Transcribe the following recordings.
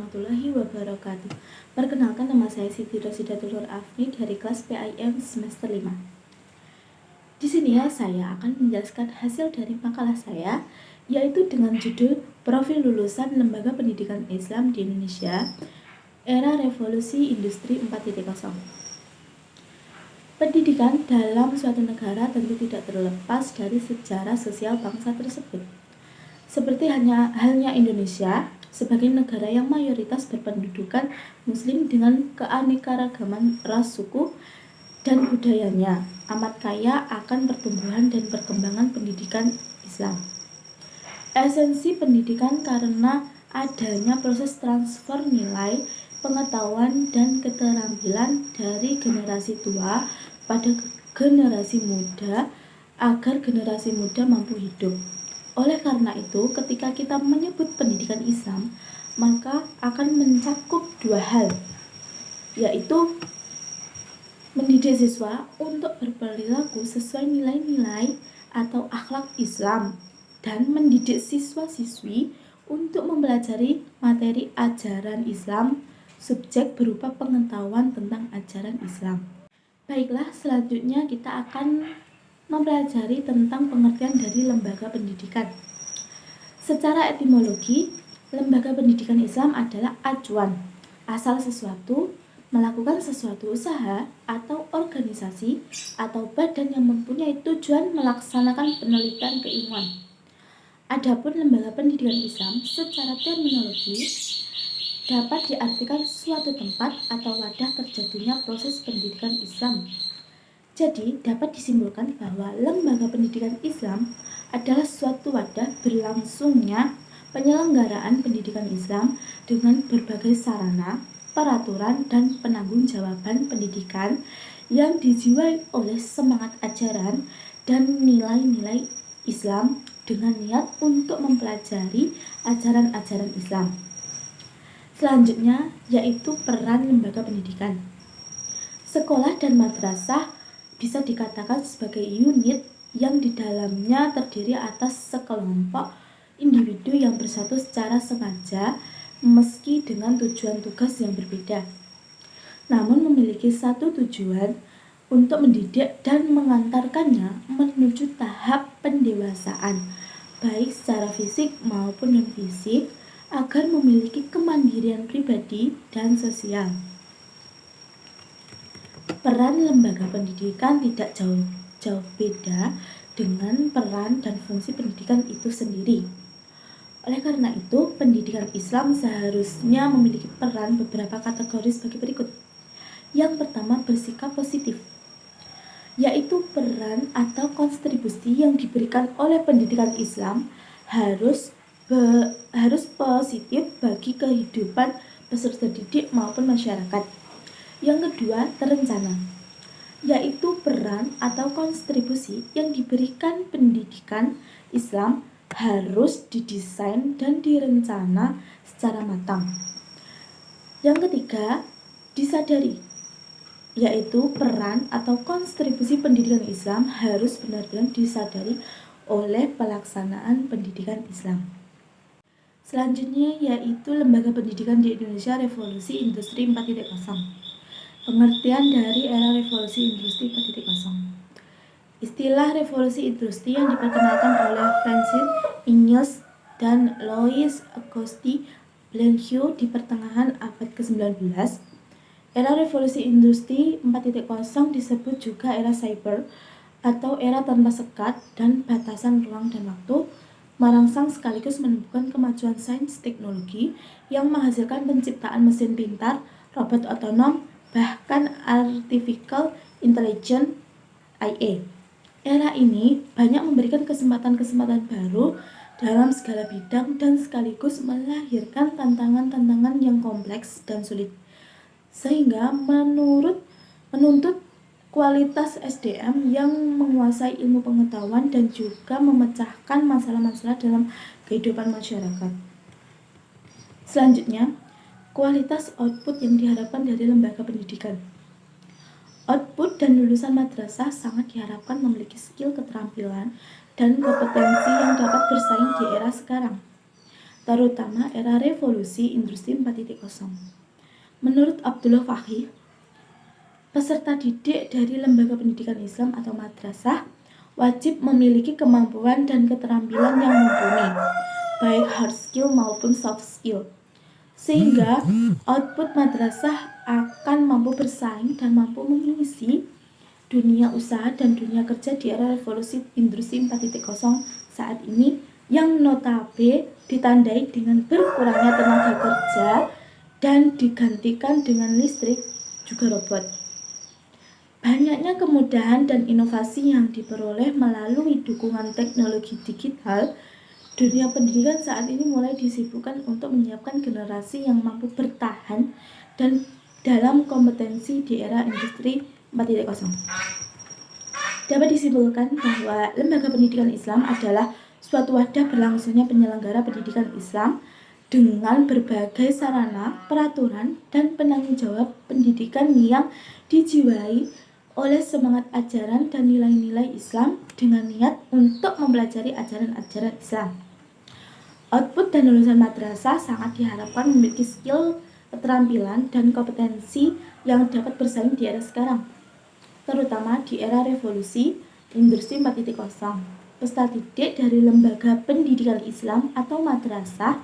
warahmatullahi wabarakatuh. Perkenalkan, nama saya Siti Rosidatul Nur Afni dari kelas PIM semester 5. Di sini saya akan menjelaskan hasil dari makalah saya, yaitu dengan judul Profil Lulusan Lembaga Pendidikan Islam di Indonesia Era Revolusi Industri 4.0. Pendidikan dalam suatu negara tentu tidak terlepas dari sejarah sosial bangsa tersebut. Seperti halnya Indonesia sebagai negara yang mayoritas berpendudukan Muslim dengan keanekaragaman ras, suku, dan budayanya, amat kaya akan pertumbuhan dan perkembangan pendidikan Islam. Esensi pendidikan karena adanya proses transfer nilai, pengetahuan, dan keterampilan dari generasi tua pada generasi muda agar generasi muda mampu hidup. Oleh karena itu, ketika kita menyebut pendidikan Islam, maka akan mencakup dua hal, yaitu mendidik siswa untuk berperilaku sesuai nilai-nilai atau akhlak Islam, dan mendidik siswa-siswi untuk mempelajari materi ajaran Islam, subjek berupa pengetahuan tentang ajaran Islam. Baiklah, selanjutnya kita akan mempelajari tentang pengertian dari lembaga pendidikan. Secara etimologi, lembaga pendidikan Islam adalah acuan, asal sesuatu, melakukan sesuatu usaha atau organisasi atau badan yang mempunyai tujuan melaksanakan penelitian keilmuan. Adapun lembaga pendidikan Islam secara terminologi dapat diartikan suatu tempat atau wadah terjadinya proses pendidikan Islam. Jadi, dapat disimpulkan bahwa lembaga pendidikan Islam adalah suatu wadah berlangsungnya penyelenggaraan pendidikan Islam dengan berbagai sarana, peraturan, dan penanggung-jawaban pendidikan yang dijiwai oleh semangat ajaran dan nilai-nilai Islam dengan niat untuk mempelajari ajaran-ajaran Islam. Selanjutnya, yaitu peran lembaga pendidikan. Sekolah dan madrasah bisa dikatakan sebagai unit yang di dalamnya terdiri atas sekelompok individu yang bersatu secara sengaja meski dengan tujuan tugas yang berbeda, namun memiliki satu tujuan untuk mendidik dan mengantarkannya menuju tahap pendewasaan, baik secara fisik maupun non-fisik, agar memiliki kemandirian pribadi dan sosial. Peran lembaga pendidikan tidak jauh beda dengan peran dan fungsi pendidikan itu sendiri. Oleh karena itu, pendidikan Islam seharusnya memiliki peran beberapa kategori sebagai berikut. Yang pertama, bersikap positif, yaitu peran atau kontribusi yang diberikan oleh pendidikan Islam harus positif bagi kehidupan peserta didik maupun masyarakat. Yang kedua, terencana, yaitu peran atau kontribusi yang diberikan pendidikan Islam harus didesain dan direncana secara matang. Yang ketiga, disadari, yaitu peran atau kontribusi pendidikan Islam harus benar-benar disadari oleh pelaksanaan pendidikan Islam. Selanjutnya yaitu lembaga pendidikan di Indonesia Revolusi Industri 4.0. Pengertian dari era revolusi industri 4.0. Istilah revolusi industri yang diperkenalkan oleh Francis Ingalls dan Louis Auguste Blanchot di pertengahan abad ke-19. Era revolusi industri 4.0 disebut juga era cyber atau era tanpa sekat dan batasan ruang dan waktu, merangsang sekaligus menumbuhkan kemajuan sains teknologi yang menghasilkan penciptaan mesin pintar, robot otonom, bahkan artificial intelligence (AI). Era ini banyak memberikan kesempatan-kesempatan baru dalam segala bidang dan sekaligus melahirkan tantangan-tantangan yang kompleks dan sulit, sehingga menuntut kualitas SDM yang menguasai ilmu pengetahuan dan juga memecahkan masalah-masalah dalam kehidupan masyarakat. Selanjutnya, kualitas output yang diharapkan dari lembaga pendidikan. Output dan lulusan madrasah sangat diharapkan memiliki skill, keterampilan, dan kompetensi yang dapat bersaing di era sekarang. terutama era revolusi industri 4.0. Menurut Abdullah Faqih, peserta didik dari lembaga pendidikan Islam atau madrasah wajib memiliki kemampuan dan keterampilan yang mumpuni, baik hard skill maupun soft skill, sehingga output madrasah akan mampu bersaing dan mampu mengisi dunia usaha dan dunia kerja di era revolusi industri 4.0 saat ini, yang notabene ditandai dengan berkurangnya tenaga kerja dan digantikan dengan listrik juga robot. Banyaknya kemudahan dan inovasi yang diperoleh melalui dukungan teknologi digital, dunia pendidikan saat ini mulai disibukkan untuk menyiapkan generasi yang mampu bertahan dan dalam kompetensi di era industri 4.0. Dapat disimpulkan bahwa lembaga pendidikan Islam adalah suatu wadah berlangsungnya penyelenggara pendidikan Islam dengan berbagai sarana, peraturan, dan penanggung jawab pendidikan yang dijiwai oleh semangat ajaran dan nilai-nilai Islam dengan niat untuk mempelajari ajaran-ajaran Islam. Output dan lulusan madrasah sangat diharapkan memiliki skill, keterampilan, dan kompetensi yang dapat bersaing di era sekarang, terutama di era revolusi industri 4.0. Peserta didik dari lembaga pendidikan Islam atau madrasah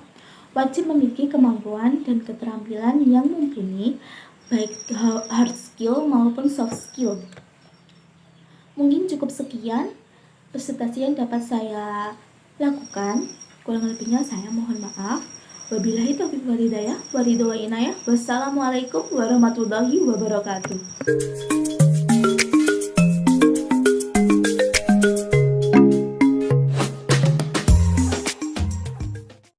wajib memiliki kemampuan dan keterampilan yang mumpuni, baik hard skill maupun soft skill. Mungkin cukup sekian presentasi yang dapat saya lakukan. Kurang lebihnya saya mohon maaf. Wabillahi taufiq wal hidayah. Wassalamualaikum warahmatullahi wabarakatuh.